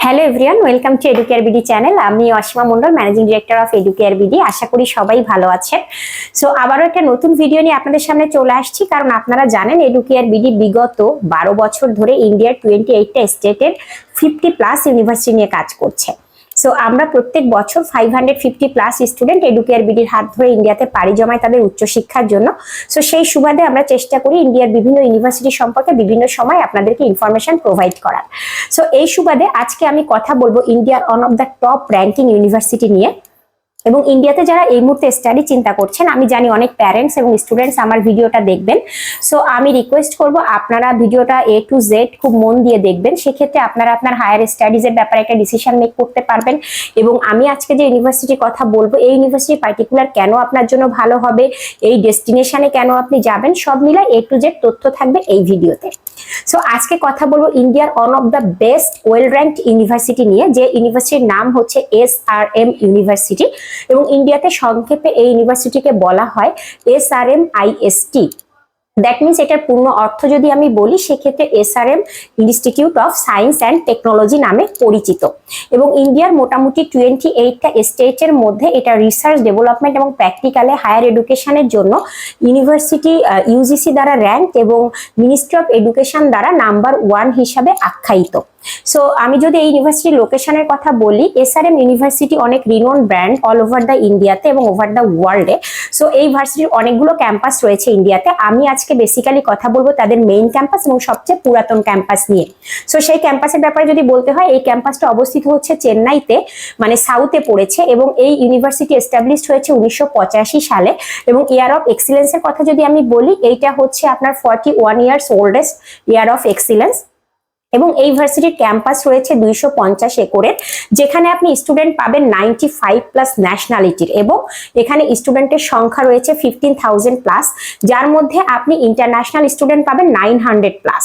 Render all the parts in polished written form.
Hello everyone, welcome to Educare BD channel. আমি Ashima Mondal, managing director of Educare BD. আশা করি সবাই ভালো আছেন। সো আবারও একটা নতুন ভিডিও নিয়ে আপনাদের সামনে চলে আসছি, কারণ আপনারা জানেন এডুকেয়ার বিডি বিগত 12 বছর ধরে ইন্ডিয়ার 28টা স্টেটের 50+ ইউনিভার্সিটি নিয়ে কাজ করছে। সো আমরা প্রত্যেক বছর 550+ স্টুডেন্ট এডুকেয়ার বিডির হাত ধরে ইন্ডিয়াতে পাড়ি জমায় তাদের উচ্চশিক্ষার জন্য। সো সেই সুবাদে আমরা চেষ্টা করি ইন্ডিয়ার বিভিন্ন ইউনিভার্সিটি সম্পর্কে বিভিন্ন সময় আপনাদেরকে ইনফরমেশন প্রোভাইড করার। সো এই সুবাদে আজকে আমি কথা বলবো ইন্ডিয়ার one of the top ranking university নিয়ে। এবং ইন্ডিয়াতে যারা এই মুহূর্তে স্টাডি চিন্তা করছেন, আমি জানি অনেক প্যারেন্টস এবং স্টুডেন্টস আমার ভিডিওটা দেখবেন। সো আমি রিকোয়েস্ট করব আপনারা ভিডিওটা A to Z খুব মন দিয়ে দেখবেন। সেক্ষেত্রে আপনারা আপনার হায়ার স্টাডিজের ব্যাপারে একটা ডিসিশন মেক করতে পারবেন। এবং আমি আজকে যে ইউনিভার্সিটির কথা বলবো, এই ইউনিভার্সিটি পার্টিকুলার কেন আপনার জন্য ভালো হবে, এই ডেস্টিনেশনে কেন আপনি যাবেন, সব মিলাই A to Z তথ্য থাকবে এই ভিডিওতে। সো আজকে কথা বলবো ইন্ডিয়ার one of the best well ranked university নিয়ে, যে ইউনিভার্সিটির নাম হচ্ছে SRM ইউনিভার্সিটি। এবং ইন্ডিয়াতে সংক্ষেপে এই ইউনিভার্সিটিকে বলা হয় SRMIST। দ্যাট মিনস এটার পূর্ণ অর্থ যদি আমি বলি, সেক্ষেত্রে SRM institute of science and technology নামে পরিচিত। এবং ইন্ডিয়ার মোটামুটি 28টা স্টেটের মধ্যে এটা রিসার্চ, ডেভেলপমেন্ট এবং প্র্যাকটিক্যালে হায়ার এডুকেশনের জন্য ইউনিভার্সিটি UGC দ্বারা র্যাঙ্ক এবং মিনিস্ট্রি অফ এডুকেশন দ্বারা নাম্বার 1 হিসাবে আখ্যায়িত। সো আমি যদি এই ইউনিভার্সিটির লোকেশনের কথা বলি, SRM ইউনিভার্সিটি অনেক renown brand all over the ইন্ডিয়াতে এবং ওভার দ্য ওয়ার্ল্ডে। সো এই ভার্সিটির অনেকগুলো ক্যাম্পাস রয়েছে ইন্ডিয়াতে। আমি আজকে বেসিক্যালি কথা বলবো তাদের মেইন ক্যাম্পাস এবং সবচেয়ে পুরাতন ক্যাম্পাস নিয়ে। সো সেই ক্যাম্পাসের ব্যাপারে যদি বলতে হয়, এই ক্যাম্পাসটা অবস্থিত হচ্ছে চেন্নাইতে, মানে সাউথে পড়েছে। এবং এই ইউনিভার্সিটি এস্টাবলিশড হয়েছে 1985 সালে। এবং ইয়ার অফ এক্সিলেন্সের কথা যদি আমি বলি, এইটা হচ্ছে আপনার 41 years oldest year of excellence. এবং এই ভার্সিটির ক্যাম্পাস রয়েছে 250 একরের, যেখানে আপনি স্টুডেন্ট পাবেন 95+ ন্যাশনালিটির। এবং এখানে স্টুডেন্টের সংখ্যা রয়েছে 15,000+, যার মধ্যে আপনি ইন্টারন্যাশনাল স্টুডেন্ট পাবেন 900+।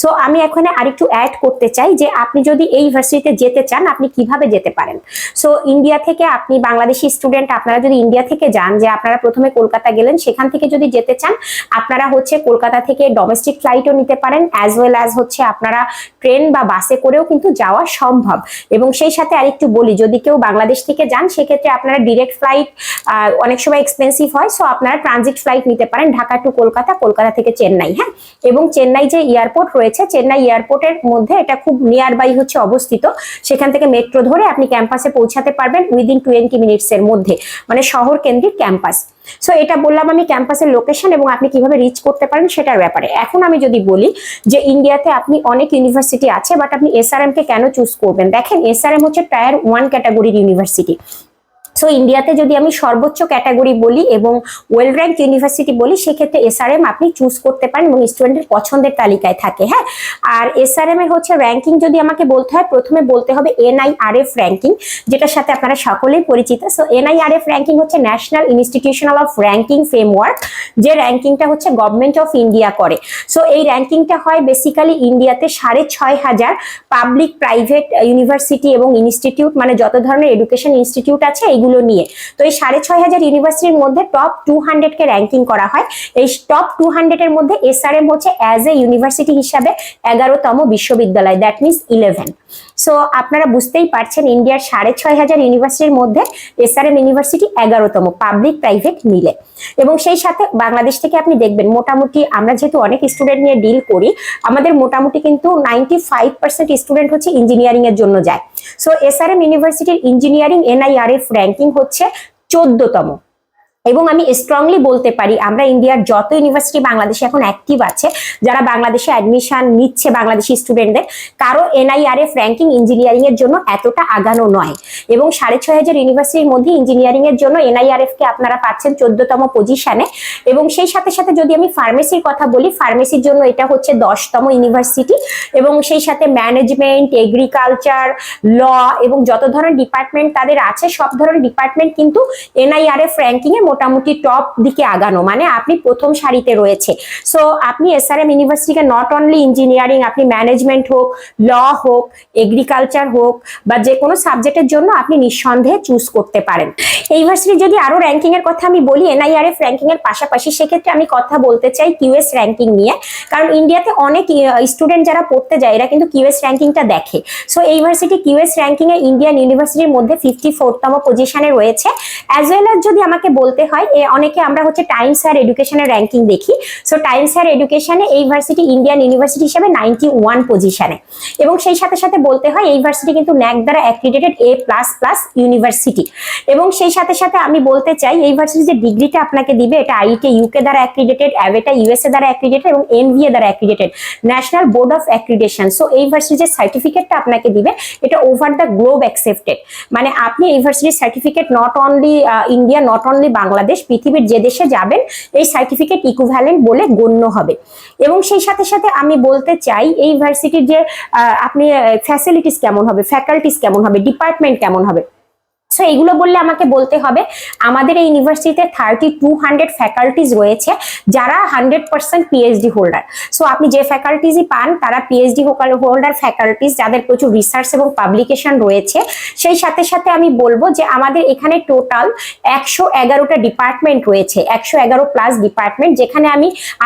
সো আমি এখানে আরেকটু অ্যাড করতে চাই যে আপনি যদি এই ভার্সিটিতে যেতে চান, আপনি কিভাবে যেতে পারেন। সো ইন্ডিয়া থেকে আপনি বাংলাদেশি স্টুডেন্ট, আপনারা যদি ইন্ডিয়া থেকে যান, যে আপনারা প্রথমে কলকাতা গেলেন, সেখান থেকে যদি যেতে চান, আপনারা হচ্ছে কলকাতা থেকে ডোমেস্টিক ফ্লাইটও নিতে পারেন, অ্যাজ ওয়েল অ্যাজ হচ্ছে আপনারা ট্রেন বা বাসে করেও কিন্তু যাওয়া সম্ভব। এবং সেই সাথে আরেকটু বলি, যদি কেউ বাংলাদেশ থেকে যান, সেক্ষেত্রে আপনারা ডিরেক্ট ফ্লাইট অনেক সময় এক্সপেন্সিভ হয়। সো আপনারা ট্রানজিট ফ্লাইট নিতে পারেন, ঢাকা টু কলকাতা, কলকাতা থেকে চেন্নাই। হ্যাঁ, এবং চেন্নাই যে এয়ারপোর্ট রয়েছে, চেন্নাই এয়ারপোর্টের মধ্যে এটা খুব নিয়ার বাই হচ্ছে অবস্থিত। সেখান থেকে মেট্রো ধরে আপনি ক্যাম্পাসে পৌঁছাতে পারবেন উইদিন 20 মিনিটসের মধ্যে, মানে শহর কেন্দ্রিক ক্যাম্পাস। সো এটা বললাম আমি ক্যাম্পাসের লোকেশন এবং আপনি কিভাবে রিচ করতে পারেন সেটার ব্যাপারে। এখন আমি যদি বলি যে ইন্ডিয়াতে আপনি অনেক ইউনিভার্সিটি আছে, বাট আপনি SRM কে কেন চুজ করবেন। দেখেন, SRM হচ্ছে টায়ার 1 ক্যাটাগরির ইউনিভার্সিটি। সো ইন্ডিয়াতে যদি আমি সর্বোচ্চ ক্যাটাগরি বলি এবং ওয়েল র্যাঙ্ক ইউনিভার্সিটি বলি, সেক্ষেত্রে SRM আপনি চুজ করতে পারেন এবং স্টুডেন্টের পছন্দের তালিকায় থাকে। হ্যাঁ, আর SRM এর হচ্ছে র্যাঙ্কিং যদি আমাকে বলতে হয়, প্রথমে বলতে হবে NIRF র্যাঙ্কিং, যেটার সাথে আপনারা সকলেই পরিচিত। সো NIRF র্যাঙ্কিং হচ্ছে national institutional of ranking framework, যে র্যাঙ্কিংটা হচ্ছে গভর্নমেন্ট অফ ইন্ডিয়া করে। সো এই র্যাঙ্কিংটা হয় বেসিক্যালি ইন্ডিয়াতে 6,500 পাবলিক, প্রাইভেট ইউনিভার্সিটি এবং ইনস্টিটিউট, মানে যত ধরনের এডুকেশন ইনস্টিটিউট আছে এইগুলো নিয়ে। তো এই 6,500 ইউনিভার্সিটির মধ্যে টপ 200 কে র্যাঙ্কিং করা হয়। এই টপ 200 এর মধ্যে SRM হচ্ছে অ্যাজ এ ইউনিভার্সিটি হিসাবে 11তম বিশ্ববিদ্যালয়, দ্যাট মিনস 11। সো আপনারা বুঝতেই পারছেন, ইন্ডিয়ার 6,500 ইউনিভার্সিটির মধ্যে SRM ইউনিভার্সিটি 11তম, পাবলিক প্রাইভেট মিলে। এবং সেই সাথে বাংলাদেশ থেকে আপনি দেখবেন, মোটামুটি আমরা যেহেতু অনেক স্টুডেন্ট নিয়ে ডিল করি, আমাদের মোটামুটি কিন্তু 95% স্টুডেন্ট হচ্ছে ইঞ্জিনিয়ারিং এর জন্য যায়। সো SRM ইউনিভার্সিটির ইঞ্জিনিয়ারিং NIRF র্যাঙ্কিং হচ্ছে 14তম। এবং আমি স্ট্রংলি বলতে পারি, আমরা ইন্ডিয়ার যত ইউনিভার্সিটি বাংলাদেশে এখন অ্যাক্টিভ আছে, যারা বাংলাদেশে অ্যাডমিশন নিচ্ছে বাংলাদেশি স্টুডেন্টদের, কারো NIRF র্যাঙ্কিং ইঞ্জিনিয়ারিং এর জন্য এতটা আগানো নয়। এবং 6,500 ইউনিভার্সিটির মধ্যে ইঞ্জিনিয়ারিং এর জন্য NIRF কে আপনারা পাচ্ছেন 14তম পজিশনে। এবং সেই সাথে সাথে যদি আমি ফার্মেসির কথা বলি, ফার্মেসির জন্য এটা হচ্ছে 10তম ইউনিভার্সিটি। এবং সেই সাথে ম্যানেজমেন্ট, এগ্রিকালচার, ল এবং যত ধরনের ডিপার্টমেন্ট তাদের আছে, সব ধরনের ডিপার্টমেন্ট কিন্তু NIRF র্যাঙ্কিং এ মোটামুটি টপ দিকে আগানো, মানে আপনি প্রথম সারিতে রয়েছে। সো আপনি এসআরএম ইউনিভার্সিটিকে নট অনলি ইঞ্জিনিয়ারিং, আপনি ম্যানেজমেন্ট হোক, ল হোক, এগ্রিকালচার হোক বা যে কোনো সাবজেক্টের জন্য আপনি নিঃসন্দেহে চুজ করতে পারেন। এই ইউনিভার্সিটি যদি আরো র্যাঙ্কিং এর কথা আমি বলি, এনআইআরএফ র্যাঙ্কিং এর পাশাপাশি, সেক্ষেত্রে আমি কথা বলতে চাই কিউএস র্যাঙ্কিং নিয়ে। কারণ ইন্ডিয়াতে অনেক স্টুডেন্ট যারা পড়তে যায় এরা কিন্তু কিউএস র্যাঙ্কিংটা দেখে। সো এই ইউনিভার্সিটি কিউএস র্যাঙ্কিং এ ইন্ডিয়ান ইউনিভার্সিটির মধ্যে 54তম পজিশনে রয়েছে। অ্যাজ ওয়েল এজ যদি আমাকে বলতে হয়, অনেকে আমরা হচ্ছে টাইমস হায়ার এডুকেশনের র্যাঙ্কিং দেখি। সো টাইমস হায়ার এডুকেশনে এই ইউনিভার্সিটি ইন্ডিয়ান ইউনিভার্সিটি হিসেবে 91 পজিশনে। এবং সেই সাথে সাথে বলতে হয় এই ইউনিভার্সিটি কিন্তু ন্যাক দ্বারা অ্যাক্রিডিটেড A++ ইউনিভার্সিটি। এবং সেই সাথে সাথে আমি বলতে চাই এই ইউনিভার্সিটি যে ডিগ্রিটা আপনাকে দিবে এটা আইটি ইউকে দ্বারা অ্যাক্রিডিটেড, অ্যাভেটা ইউএসএ দ্বারা অ্যাক্রিডিটেড এবং এনভিএ দ্বারা accredited, national board of accreditation. So এই ইউনিভার্সিটি যে সার্টিফিকেটটা আপনাকে দিবে এটা ওভার দ্য গ্লোব অ্যাকসেপ্টেড, মানে আপনি ইউনিভার্সিটির certificate not only India, not only Bangladesh, পৃথিবীর যে দেশে যাবেন এই সার্টিফিকেট ইকুইভ্যালেন্ট বলে গণ্য হবে। এবং সেই সাথে সাথে আমি বলতে চাই এই ইউনিভার্সিটির যে আপনি ফ্যাসিলিটিস কেমন হবে, ফ্যাকাল্টিস কেমন হবে, ডিপার্টমেন্ট কেমন হবে। সো এগুলো বললে আমাকে বলতে হবে আমাদের এই ইউনিভার্সিটিতে 3200 ফ্যাকাল্টিজ রয়েছে যারা 100% পিএইচডি হোল্ডার। সো আপনি যে ফ্যাকাল্টিজই পান তারা পিএইচডি হোল্ডার ফ্যাকাল্টিজ, যাদের প্রচুর রিসার্চ এবং পাবলিকেশন রয়েছে। সেই সাথে সাথে আমি বলবো যে আমাদের এখানে টোটাল 111টা ডিপার্টমেন্ট রয়েছে, 111+ ডিপার্টমেন্ট, যেখানে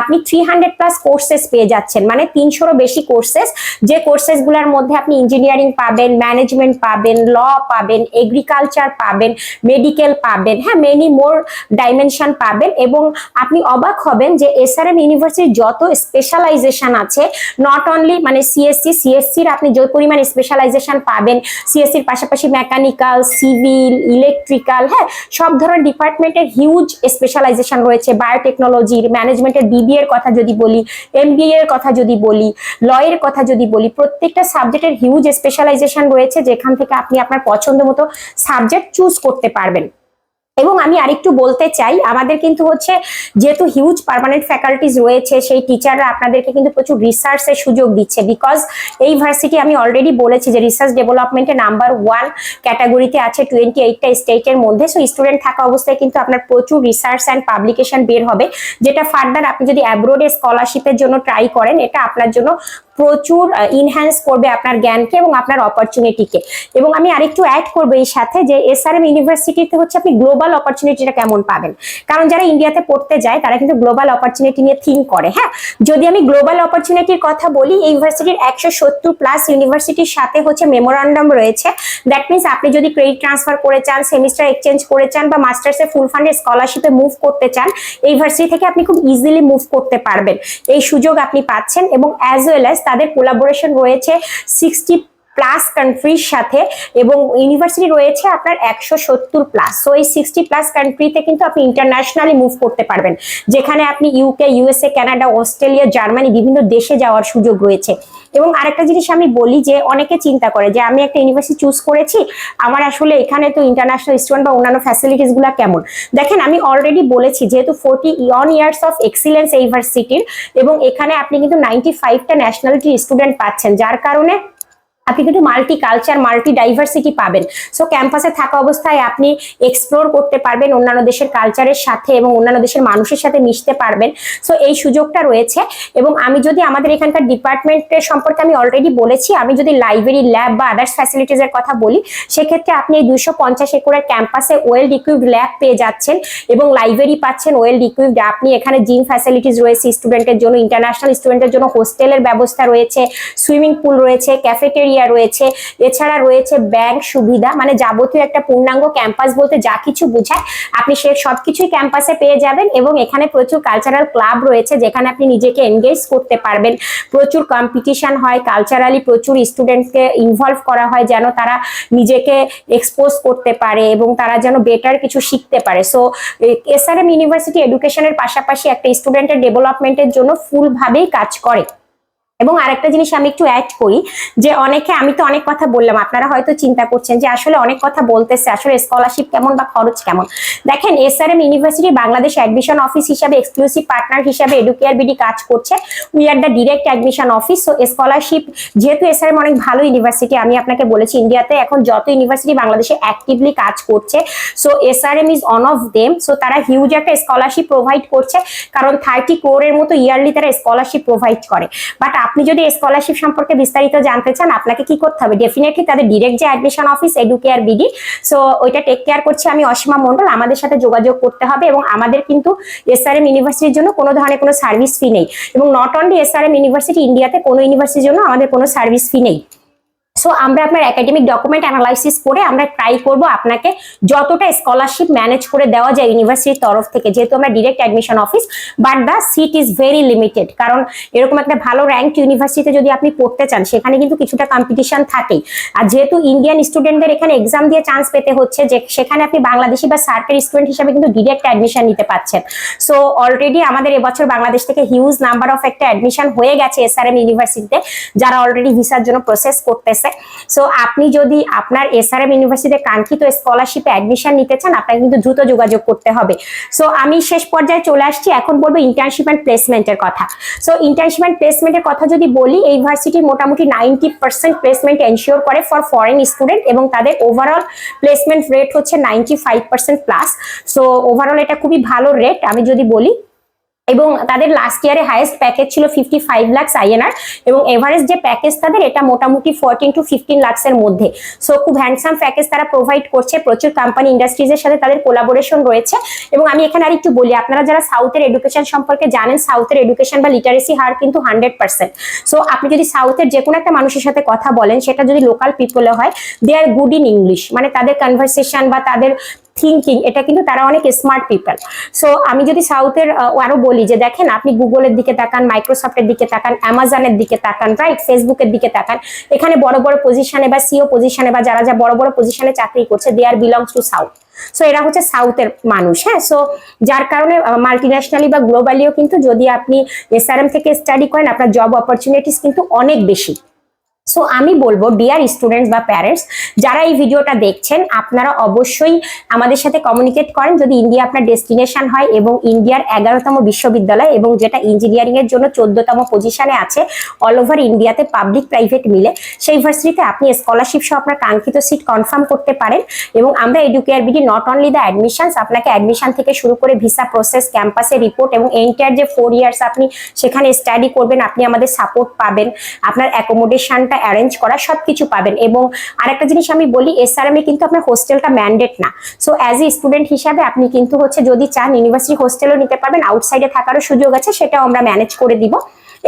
আপনি 300+ কোর্সেস পেয়ে যাচ্ছেন, মানে 300রও বেশি কোর্সেস। যে কোর্সেসগুলোর মধ্যে আপনি ইঞ্জিনিয়ারিং পাবেন, ম্যানেজমেন্ট পাবেন, ল পাবেন, এগ্রিকালচার পাবেন, মেডিকেল পাবেন, হ্যাঁ, মেনি মোর ডাইমেনশন পাবেন। এবং আপনি অবাক হবেন যে এসআরএম ইউনিভার্সিটির যত স্পেশালাইজেশন আছে, নট অনলি মানে সিএসসির আপনি যে পরিমাণ স্পেশালাইজেশন পাবেন, সিএসসির পাশাপাশি মেকানিক্যাল, সিভিল, ইলেকট্রিক্যাল, হ্যাঁ, সব ধরনের ডিপার্টমেন্টের হিউজ স্পেশালাইজেশন রয়েছে। বায়োটেকনোলজির, ম্যানেজমেন্টের বিবিএ এর কথা যদি বলি, এমবিএ এর কথা যদি বলি, ল এর কথা যদি বলি, প্রত্যেকটা সাবজেক্টের হিউজ স্পেশালাইজেশন রয়েছে, যেখান থেকে আপনি আপনার পছন্দ মতো সাবজেক্ট চুজ করতে পারবেন। এবং আমি আরেকটু বলতে চাই আমাদের কিন্তু হচ্ছে যেহেতু হিউজ পার্মানেন্ট ফ্যাকাল্টিজ রয়েছে, সেই টিচাররা আপনাদেরকে কিন্তু প্রচুর রিসার্চের সুযোগ দিচ্ছে। বিকজ এই ইউনিভার্সিটি আমি অলরেডি বলেছি যে রিসার্চ ডেভেলপমেন্টে নাম্বার 1 ক্যাটাগরিতে আছে 28টা স্টেটের মধ্যে। সো স্টুডেন্ট থাকা অবস্থায় কিন্তু আপনার প্রচুর রিসার্চ অ্যান্ড পাবলিকেশন বের হবে, যেটা ফার্দার আপনি যদি অ্যাব্রোডে স্কলারশিপের জন্য ট্রাই করেন এটা আপনার জন্য প্রচুর ইনহ্যান্স করবে আপনার জ্ঞানকে এবং আপনার অপরচুনিটিকে। এবং আমি আরেকটু অ্যাড করবো এই সাথে যে এসআরএম ইউনিভার্সিটিতে হচ্ছে আপনি গ্লোবাল অপরচুনিটিটা কেমন পাবেন, কারণ যারা ইন্ডিয়াতে পড়তে যায় তারা কিন্তু গ্লোবাল অপরচুনিটি নিয়ে থিঙ্ক করে। হ্যাঁ, যদি আমি গ্লোবাল অপরচুনিটির কথা বলি, এই ইউনিভার্সিটির 170+ ইউনিভার্সিটির সাথে হচ্ছে মেমোরান্ডাম রয়েছে। দ্যাট মিনস আপনি যদি ক্রেডিট ট্রান্সফার করে চান, সেমিস্টার এক্সচেঞ্জ করে চান বা মাস্টার্সে ফুল ফান্ডের স্কলারশিপে মুভ করতে চান, এই ইউনিভার্সিটি থেকে আপনি খুব ইজিলি মুভ করতে পারবেন, এই সুযোগ আপনি পাচ্ছেন। এবং অ্যাজ ওয়েল অ্যাজ তাদের কোলাবোরেশন রয়েছে 60+ কান্ট্রির সাথে, এবং ইউনিভার্সিটি রয়েছে আপনার 170+। সো এই 60+ কান্ট্রিতে কিন্তু আপনি ইন্টারন্যাশনালি মুভ করতে পারবেন, যেখানে আপনি UK, USA, Canada, Australia, Germany, বিভিন্ন দেশে যাওয়ার সুযোগ রয়েছে। এবং আরেকটা জিনিস আমি বলি যে অনেকে চিন্তা করে যে আমি একটা ইউনিভার্সিটি চুজ করেছি, আমার আসলে এখানে তো ইন্টারন্যাশনাল স্টুডেন্ট বা অন্যান্য ফ্যাসিলিটিস গুলা কেমন। দেখেন, আমি অলরেডি বলেছি যেহেতু 41 ইয়ার্স অফ এক্সিলেন্স ইউনিভার্সিটির, এবং এখানে আপনি কিন্তু 95টা ন্যাশনালিটি স্টুডেন্ট পাচ্ছেন, যার কারণে আপনি কিন্তু মাল্টি কালচার, মাল্টি ডাইভার্সিটি পাবেন। সো ক্যাম্পাসে থাকা অবস্থায় আপনি এক্সপ্লোর করতে পারবেন অন্যান্য দেশের কালচারের সাথে এবং অন্যান্য দেশের মানুষের সাথে মিশতে পারবেন। সো এই সুযোগটা রয়েছে। এবং আমি যদি আমাদের এখানকার ডিপার্টমেন্টের সম্পর্কে আমি অলরেডি বলেছি, আমি যদি লাইব্রেরি, ল্যাব বা আদার্স ফ্যাসিলিটিস এর কথা বলি, সেক্ষেত্রে আপনি এই 250 একরের ক্যাম্পাসে ওয়েল ইকুইপড ল্যাব পেয়ে যাচ্ছেন এবং লাইব্রেরি পাচ্ছেন ওয়েল ইকুইপড। আপনি এখানে জিম ফ্যাসিলিটিস রয়েছে স্টুডেন্টের জন্য, ইন্টারন্যাশনাল স্টুডেন্টের জন্য হোস্টেলের ব্যবস্থা রয়েছে, সুইমিং পুল রয়েছে, ক্যাফেটেরিয়া রয়েছে, এছাড়া রয়েছে ব্যাংক সুবিধা, মানে যাবতীয় একটা পূর্ণাঙ্গ ক্যাম্পাস বলতে যা কিছু বোঝায় আপনি সে সবকিছুই ক্যাম্পাসে পেয়ে যাবেন। এবং এখানে প্রচুর কালচারাল ক্লাব রয়েছে যেখানে আপনি নিজেকে এনগেজ করতে পারবেন। প্রচুর কম্পিটিশন হয়, কালচারালি প্রচুর স্টুডেন্টকে ইনভলভ করা হয় যেন তারা নিজেকে এক্সপোজ করতে পারে এবং তারা যেন বেটার কিছু শিখতে পারে। সো এসআরএম ইউনিভার্সিটি এডুকেশনের পাশাপাশি একটা স্টুডেন্টের ডেভেলপমেন্টের জন্য ফুলভাবেই কাজ করে। এবং আরেকটা জিনিস আমি একটু অ্যাড করি যে অনেকে, আমি তো অনেক কথা বললাম, আপনারা হয়তো চিন্তা করছেন যে আসলে অনেক কথা বলতেছে, আসলে স্কলারশিপ কেমন বা খরচ কেমন। দেখেন, SRM university Bangladesh admission office হিসাবে এক্সক্লুসিভ পার্টনার হিসাবে এডুকেয়ার বিডি কাজ করছে। We are the direct admission office. So scholarship, যেহেতু এসআরএম অনেক ভালো ইউনিভার্সিটি, আমি আপনাকে বলেছি ইন্ডিয়াতে এখন যত ইউনিভার্সিটি বাংলাদেশে অ্যাক্টিভলি কাজ করছে, so SRM is on of them. So তারা হিউজ একটা স্কলারশিপ প্রোভাইড করছে, কারণ 30 crore মতো ইয়ারলি তারা স্কলারশিপ প্রোভাইড করে। বাট আপনি যদি স্কলারশিপ সম্পর্কে বিস্তারিত জানতে চান, আপনাকে কি করতে হবে, ডেফিনেটলি তাদের ডিরেক্ট যে admission office educare BD, so ওইটা টেক কেয়ার করছি আমি অসীমা মন্ডল, আমাদের সাথে যোগাযোগ করতে হবে। এবং আমাদের কিন্তু এসআরএম ইউনিভার্সিটির জন্য কোনো ধরনের কোনো সার্ভিস ফি নেই, এবং নট অনলি এসআরএম ইউনিভার্সিটি, ইন্ডিয়াতে কোনো ইউনিভার্সিটির জন্য আমাদের কোনো সার্ভিস ফি নেই। সো আমরা আপনার একাডেমিক ডকুমেন্ট অ্যানালাইসিস করে আমরা ট্রাই করব আপনাকে যতটা স্কলারশিপ ম্যানেজ করে দেওয়া যায় ইউনিভার্সিটির তরফ থেকে, যেহেতু আমরা direct admission office, but the seat is very limited. কারণ এরকম একটা ভালো র্যাঙ্ক ইউনিভার্সিটিতে যদি আপনি পড়তে চান, সেখানে কিন্তু কিছুটা কম্পিটিশন থাকেই। আর যেহেতু ইন্ডিয়ান স্টুডেন্টদের এখানে এক্সাম দিয়ে চান্স পেতে হচ্ছে, যে সেখানে আপনি বাংলাদেশি বা সার্কের স্টুডেন্ট হিসেবে কিন্তু ডিরেক্ট অ্যাডমিশন নিতে পারছেন। সো অলরেডি আমাদের এবছর বাংলাদেশ থেকে হিউজ নাম্বার অফ একটা অ্যাডমিশন হয়ে গেছে এসআরএম ইউনিভার্সিটিতে, যারা অলরেডি ভিসার জন্য প্রসেস করতেছে। সো আপনি যদি আপনার এসআরএম ইউনিভার্সিটিতে কাঙ্ক্ষিত স্কলারশিপে অ্যাডমিশন নিতে চান, আপনাকে কিন্তু দ্রুত যোগাযোগ করতে হবে। সো আমি শেষ পর্যায়ে চলে আসছি, এখন বলবো ইন্টার্নশিপ অ্যান্ড প্লেসমেন্টের কথা। সো ইন্টার্নশিপ অ্যান্ড প্লেসমেন্টের কথা যদি বলি, এই ইউনিভার্সিটি মোটামুটি 90% প্লেসমেন্ট এনশিওর করে ফর ফরেন স্টুডেন্ট, এবং তাদের ওভারঅল প্লেসমেন্ট রেট হচ্ছে 95% প্লাস। সো ওভারঅল এটা খুবই ভালো রেট আমি যদি বলি। এবং তাদের লাস্ট ইয়ারে হাইয়েস্ট প্যাকেজ ছিল 55 লাখ INR, এবং এভারেজ যে প্যাকেজ তাদের এটা মোটামুটি 14 to 15 লাখের মধ্যে। সো খুব হ্যান্ডসাম প্যাকেজ তারা প্রোভাইড করছে, প্রচুর কোম্পানি ইন্ডাস্ট্রিজের সাথে তাদের কোলাবোরেশন রয়েছে। এবং আমি এখানে আর একটু বলি, আপনারা যারা সাউথের এডুকেশন সম্পর্কে জানেন, সাউথের এডুকেশন বা লিটারেসি হার কিন্তু 100%। সো আপনি যদি সাউথের যে কোনো একটা মানুষের সাথে কথা বলেন, সেটা যদি লোকাল পিপলে হয়, দে আর গুড ইন ইংলিশ, মানে তাদের কনভারসেশন বা তাদের থিঙ্কিং, এটা কিন্তু তারা অনেক স্মার্ট পিপল। সো আমি যদি সাউথের আরো বলি যে দেখেন, আপনি গুগলের দিকে তাকান, মাইক্রোসফটের দিকে তাকান, অ্যামাজনের দিকে তাকান, রাইট, ফেসবুকের দিকে তাকান, এখানে বড় বড় পজিশনে বা সিও পজিশনে বা যারা বড় বড় পজিশনে চাকরি করছে, দে আর বিলংস টু সাউথ। সো এরা হচ্ছে সাউথের মানুষ। হ্যাঁ, সো যার কারণে মাল্টিন্যাশনালি বা গ্লোবালিও কিন্তু যদি আপনি এসআরএম থেকে স্টাডি করেন, আপনার জব অপরচুনিটিস কিন্তু অনেক বেশি। সো আমি বলবো, ডিয়ার স্টুডেন্টস বা প্যারেন্টস যারা এই ভিডিওটা দেখছেন, আপনারা অবশ্যই আমাদের সাথে কমিউনিকেট করেন যদি ইন্ডিয়া আপনার ডেস্টিনেশন হয়, এবং ইন্ডিয়ার 11তম বিশ্ববিদ্যালয়, এবং যেটা ইঞ্জিনিয়ারিং এর জন্য 14তম পজিশনে আছে অল ওভার ইন্ডিয়াতে, পাবলিক প্রাইভেট মিলে, সেই ইউনিভার্সিটিতে আপনি স্কলারশিপ সহ আপনার কাঙ্ক্ষিত সিট কনফার্ম করতে পারেন। এবং আমরা educare BD not only the admissions, আপনাকে অ্যাডমিশন থেকে শুরু করে ভিসা প্রসেস, ক্যাম্পাসে রিপোর্ট, এবং এন্টায়ার যে 4 ইয়ার্স আপনি সেখানে স্টাডি করবেন, আপনি আমাদের সাপোর্ট পাবেন, আপনার অ্যাকোমোডেশনটা অ্যারেঞ্জ করা সবকিছু পাবেন। এবং আরেকটা জিনিস আমি বলি, এসআরএম এ কিন্তু আপনার হোস্টেলটা ম্যান্ডেট না। সো অ্যাজ এ স্টুডেন্ট হিসাবে আপনি কিন্তু হচ্ছে যদি চান ইউনিভার্সিটি হোস্টেলও নিতে পারবেন, আউটসাইডে থাকারও সুযোগ আছে, সেটাও আমরা ম্যানেজ করে দিব।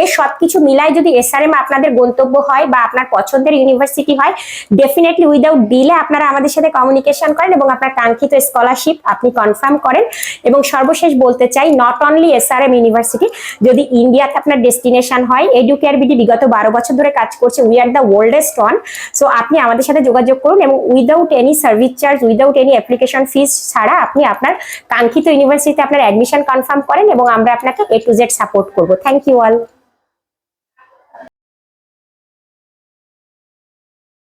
এই সবকিছু মিলাই যদি এসআরএম আপনাদের গন্তব্য হয় বা আপনার পছন্দের ইউনিভার্সিটি হয়, ডেফিনেটলি উইদাউট ডিলে আপনারা আমাদের সাথে কমিউনিকেশন করেন এবং আপনার কাঙ্ক্ষিত স্কলারশিপ আপনি কনফার্ম করেন। এবং সর্বশেষ বলতে চাই, নট অনলি এসআরএম ইউনিভার্সিটি, যদি ইন্ডিয়াতে আপনার ডেস্টিনেশন হয়, এডুকেয়ার বিডি বিগত 12 বছর ধরে কাজ করছে, we are the oldest one. So আপনি আমাদের সাথে যোগাযোগ করুন, এবং without any service charge, without any application fees ছাড়া আপনি আপনার কাঙ্ক্ষিত ইউনিভার্সিটিতে আপনার অ্যাডমিশন কনফার্ম করেন, এবং আমরা আপনাকে A to Z সাপোর্ট করবো। Thank you all.